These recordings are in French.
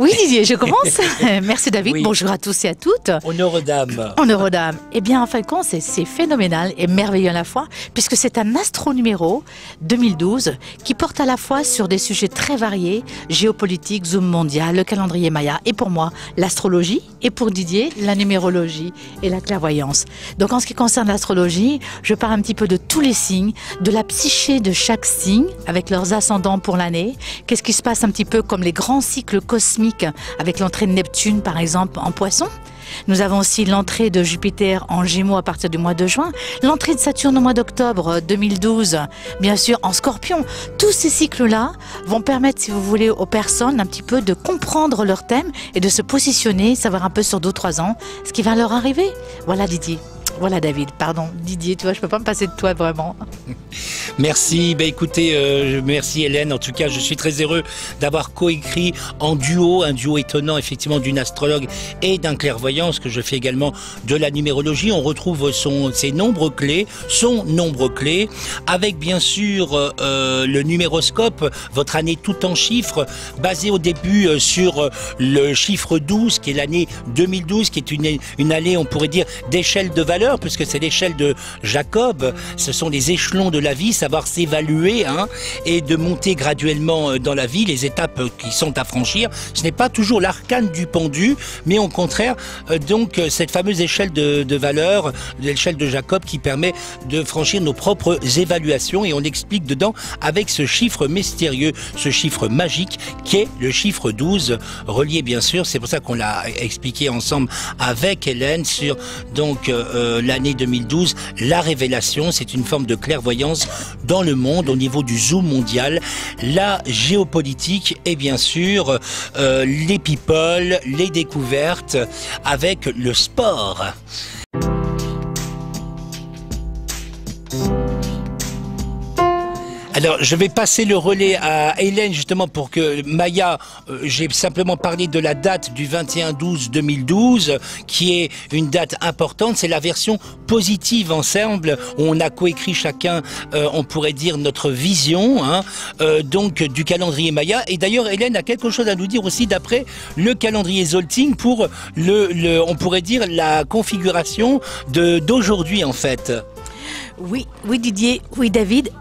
Oui Didier, je commence. Merci David, Oui. bonjour à tous et à toutes. Honneur aux dames. Honneur aux dames. Eh bien, en fin de compte, c'est phénoménal et merveilleux à la fois, puisque c'est un astro-numéro 2012 qui porte à la fois sur des sujets très variés, géopolitique, zoom mondial, le calendrier Maya, et pour moi, l'astrologie, et pour Didier, la numérologie et la clairvoyance. Donc, en ce qui concerne l'astrologie, je parle un petit peu de tous les signes, de la psyché de chaque signe, avec leurs ascendants pour l'année. Qu'est-ce qui se passe un petit peu comme les grands cycles cosmiques, avec l'entrée de Neptune, par exemple, en Poisson. Nous avons aussi l'entrée de Jupiter en Gémeaux à partir du mois de juin, l'entrée de Saturne au mois d'octobre 2012, bien sûr en Scorpion. Tous ces cycles-là vont permettre, si vous voulez, aux personnes un petit peu de comprendre leur thème et de se positionner, savoir un peu sur 2 ou 3 ans ce qui va leur arriver. Voilà Didier. Voilà David, pardon. Didier, tu vois, je peux pas me passer de toi vraiment. Merci, écoutez, merci Hélène. En tout cas, je suis très heureux d'avoir coécrit en duo, un duo étonnant effectivement d'une astrologue et d'un clairvoyant, parce que je fais également de la numérologie. On retrouve ses nombres clés, son nombre clé, avec bien sûr le numéroscope, votre année tout en chiffres, basé au début sur le chiffre 12, qui est l'année 2012, qui est une année, on pourrait dire, d'échelle de valeur, puisque c'est l'échelle de Jacob. Ce sont les échelons de la vie, savoir s'évaluer et de monter graduellement dans la vie, les étapes qui sont à franchir. Ce n'est pas toujours l'arcane du pendu, mais au contraire, donc cette fameuse échelle de valeur, l'échelle de Jacob, qui permet de franchir nos propres évaluations, et on explique dedans avec ce chiffre mystérieux, ce chiffre magique qui est le chiffre 12, relié bien sûr, c'est pour ça qu'on l'a expliqué ensemble avec Hélène sur donc l'année 2012, la révélation, c'est une forme de clairvoyance dans le monde au niveau du zoom mondial, la géopolitique et bien sûr les people, les découvertes avec le sport. Alors, je vais passer le relais à Hélène justement pour que Maya, j'ai simplement parlé de la date du 21/12/2012 qui est une date importante, c'est la version positive ensemble, où on a coécrit chacun, on pourrait dire, notre vision donc du calendrier Maya. Et d'ailleurs, Hélène a quelque chose à nous dire aussi d'après le calendrier Zolting pour on pourrait dire, la configuration d'aujourd'hui en fait. Oui Didier, oui David.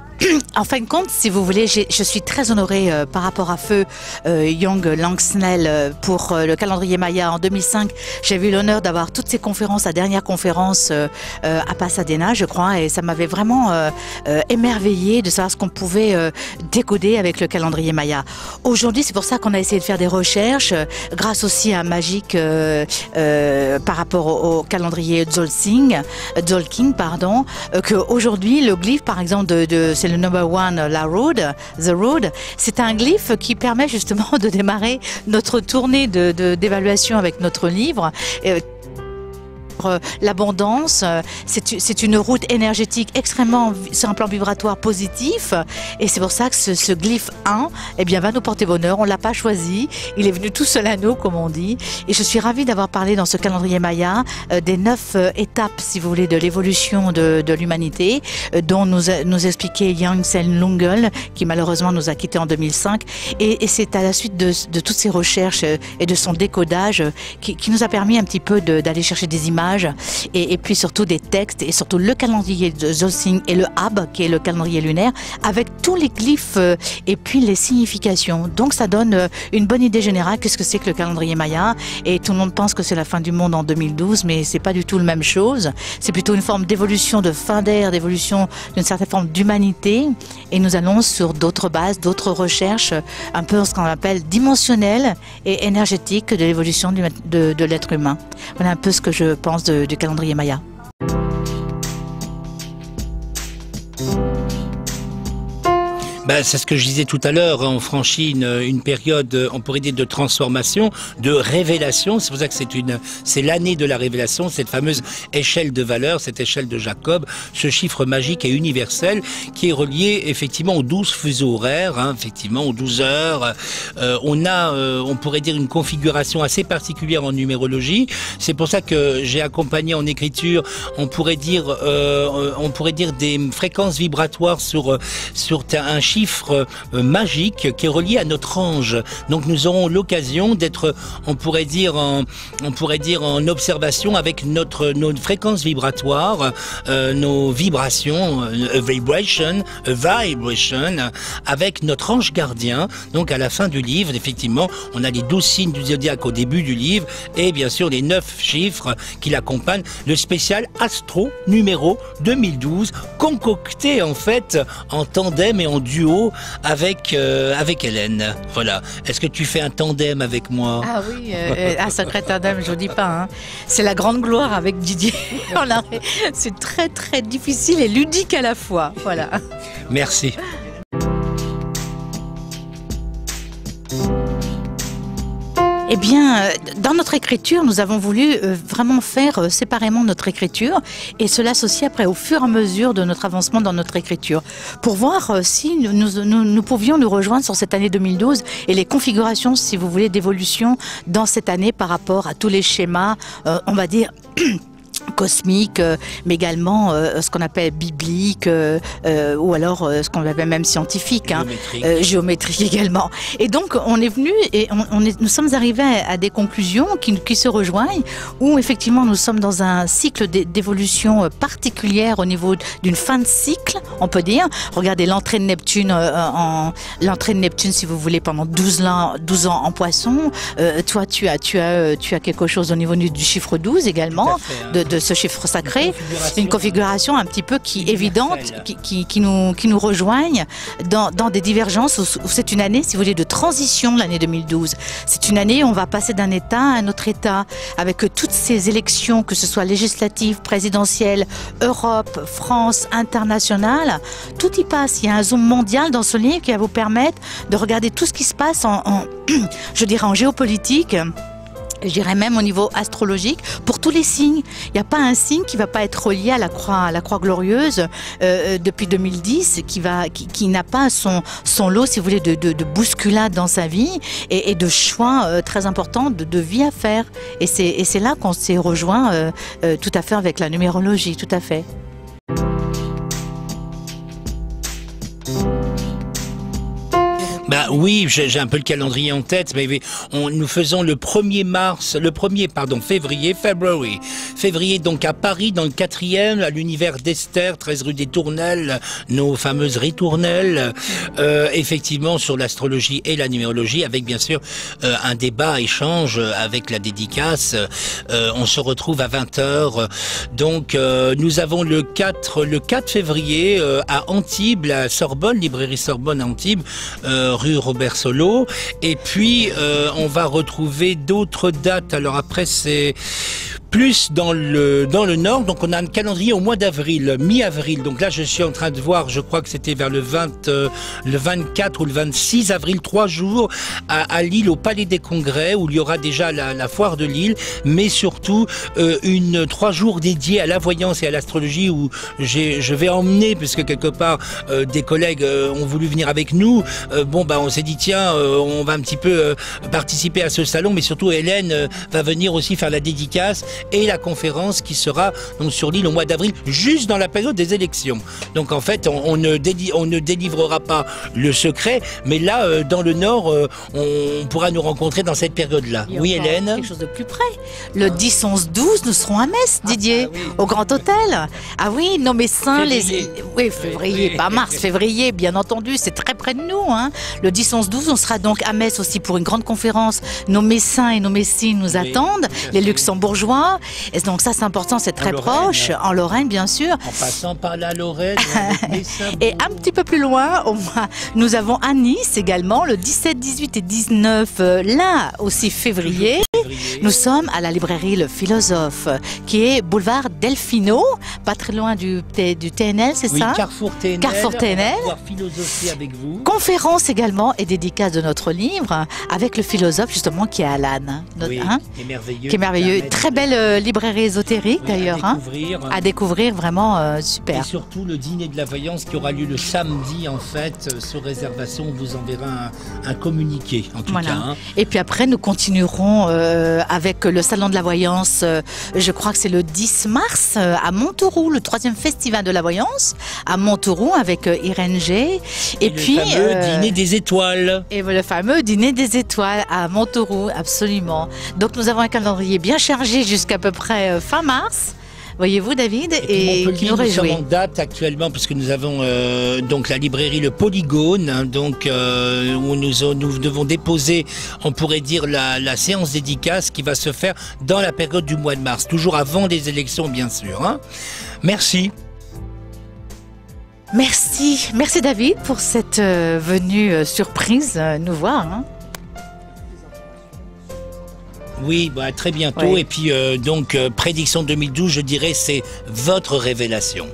En fin de compte, si vous voulez, je suis très honorée par rapport à Feu Young Langsnell pour le calendrier Maya en 2005. J'ai eu l'honneur d'avoir toutes ces conférences, la dernière conférence à Pasadena, je crois, et ça m'avait vraiment émerveillée de savoir ce qu'on pouvait décoder avec le calendrier Maya. Aujourd'hui, c'est pour ça qu'on a essayé de faire des recherches, grâce aussi à Magic par rapport au calendrier Tzolk'in, que aujourd'hui, le glyphe, par exemple, c'est le number 1, The Road, c'est un glyphe qui permet justement de démarrer notre tournée d'évaluation avec notre livre. L'abondance, c'est une route énergétique extrêmement sur un plan vibratoire positif, et c'est pour ça que ce glyphe 1 va nous porter bonheur. On l'a pas choisi, il est venu tout seul à nous, comme on dit, et je suis ravie d'avoir parlé dans ce calendrier Maya des 9 étapes, si vous voulez, de l'évolution de l'humanité, dont nous expliquait Yang Sen Lungel, qui malheureusement nous a quittés en 2005, et c'est à la suite de toutes ces recherches et de son décodage qui nous a permis un petit peu d'aller chercher des images, et puis surtout des textes, et surtout le calendrier de Zolting et le Hab, qui est le calendrier lunaire, avec tous les glyphes et puis les significations. Donc ça donne une bonne idée générale qu'est-ce que c'est que le calendrier Maya, et tout le monde pense que c'est la fin du monde en 2012, mais c'est pas du tout la même chose. C'est plutôt une forme d'évolution, de fin d'ère, d'évolution d'une certaine forme d'humanité, et nous allons sur d'autres bases, d'autres recherches, un peu ce qu'on appelle dimensionnelles et énergétiques de l'évolution de l'être humain. Voilà un peu ce que je pense du calendrier Maya. C'est ce que je disais tout à l'heure, on franchit une période, on pourrait dire, de transformation, de révélation. C'est pour ça que c'est l'année de la révélation, cette fameuse échelle de valeur, cette échelle de Jacob, ce chiffre magique et universel qui est relié effectivement aux 12 fuseaux horaires, effectivement aux 12 heures. On a, on pourrait dire, une configuration assez particulière en numérologie. C'est pour ça que j'ai accompagné en écriture, on pourrait dire des fréquences vibratoires sur un chiffre chiffre magique qui est relié à notre ange. Donc nous aurons l'occasion d'être, on pourrait dire en observation avec nos fréquences vibratoires, nos vibrations, a vibration, avec notre ange gardien. Donc à la fin du livre, effectivement, on a les 12 signes du zodiaque au début du livre et bien sûr les 9 chiffres qui l'accompagnent. Le spécial Astro numéro 2012, concocté en fait en tandem et en duo avec Hélène. Voilà. Est-ce que tu fais un tandem avec moi? Ah oui, un sacré tandem, je vous dis pas. Hein. C'est la grande gloire avec Didier. C'est très très difficile et ludique à la fois. Voilà. Merci. Eh bien, dans notre écriture, nous avons voulu vraiment faire séparément notre écriture et se l'associer après au fur et à mesure de notre avancement dans notre écriture pour voir si nous pouvions nous rejoindre sur cette année 2012 et les configurations, si vous voulez, d'évolution dans cette année par rapport à tous les schémas, on va dire... cosmique, mais également ce qu'on appelle biblique ou alors ce qu'on appelle même scientifique, géométrique également. Et donc on est venu et nous sommes arrivés à des conclusions qui se rejoignent où effectivement nous sommes dans un cycle d'évolution particulière au niveau d'une fin de cycle, on peut dire. Regardez l'entrée de Neptune, l'entrée de Neptune si vous voulez pendant 12 ans en Poisson. Toi tu as quelque chose au niveau du chiffre 12 également, de ce chiffre sacré, une configuration un petit peu évidente, qui nous rejoignent dans des divergences où c'est une année, si vous voulez, de transition, l'année 2012. C'est une année où on va passer d'un état à un autre état, avec toutes ces élections, que ce soit législatives, présidentielles, Europe, France, internationale, tout y passe. Il y a un zoom mondial dans ce livre qui va vous permettre de regarder tout ce qui se passe je dirais en géopolitique. Je dirais même au niveau astrologique, pour tous les signes. Il n'y a pas un signe qui ne va pas être relié à la croix glorieuse depuis 2010, qui n'a pas son lot, si vous voulez, de bousculades dans sa vie et de choix très importants de vie à faire. Et c'est là qu'on s'est rejoint tout à fait avec la numérologie, tout à fait. Bah oui, j'ai un peu le calendrier en tête, mais nous faisons le 1er février, donc à Paris, dans le 4e, à l'univers d'Esther, 13 rue des Tournelles, nos fameuses ritournelles, effectivement sur l'astrologie et la numérologie, avec bien sûr un débat, échange avec la dédicace. On se retrouve à 20h. Donc nous avons le 4 février à Antibes, la Sorbonne, librairie Sorbonne à Antibes, rue Robert Solo, et puis on va retrouver d'autres dates. Alors après c'est plus dans le nord, donc on a un calendrier au mois d'avril, mi-avril. Donc là je suis en train de voir, je crois que c'était vers le 24 ou le 26 avril, 3 jours à Lille, au Palais des Congrès, où il y aura déjà la foire de Lille, mais surtout 3 jours dédiés à la voyance et à l'astrologie, où je vais emmener, puisque quelque part des collègues ont voulu venir avec nous. On s'est dit tiens, on va un petit peu participer à ce salon, mais surtout Hélène va venir aussi faire la dédicace et la conférence qui sera donc sur l'île au mois d'avril, juste dans la période des élections. Donc en fait, on ne délivrera pas le secret, mais là, dans le Nord, on pourra nous rencontrer dans cette période-là. Oui, Hélène? Quelque chose de plus près. Le 10, 11, 12, nous serons à Metz, Didier, au Grand Hôtel. Ah oui, nos médecins, février, pas mars, février, bien entendu, c'est très près de nous. Hein. Le 10, 11, 12, on sera donc à Metz aussi pour une grande conférence. Nos Messins et nos Messines nous attendent, les Luxembourgeois. Et donc ça c'est important, c'est très proche, en Lorraine bien sûr. En passant par la Lorraine. Et un petit peu plus loin, nous avons à Nice également, le 17, 18 et 19, là aussi février. Nous sommes à la librairie Le Philosophe, qui est boulevard Delfino, pas très loin du TNL, c'est ça? Carrefour TNL. Carrefour TNL. On va pouvoir philosopher avec vous. Conférence également et dédicace de notre livre avec le philosophe justement qui est Alan. Qui est merveilleux. Qui est merveilleux. Très belle librairie ésotérique d'ailleurs. À découvrir, vraiment super. Et surtout le dîner de la voyance qui aura lieu le samedi en fait, sur réservation, on vous enverra un communiqué en tout cas. Et puis après nous continuerons avec le salon de la voyance, je crois que c'est le 10 mars à Montauroux, le 3e festival de la voyance à Montauroux avec Irène G. Et puis le fameux dîner des étoiles. Et le fameux dîner des étoiles à Montauroux, absolument. Donc nous avons un calendrier bien chargé jusqu'à peu près fin mars. Voyez-vous David, et qui nous réjouit. Nous sommes en date actuellement puisque nous avons donc la librairie Le Polygone, hein, donc où nous devons déposer, on pourrait dire la séance dédicace qui va se faire dans la période du mois de mars, toujours avant les élections bien sûr. Hein. Merci. Merci David pour cette venue surprise nous voir. Hein. Oui, très bientôt. Oui. Et puis donc prédiction 2012, je dirais, c'est votre révélation.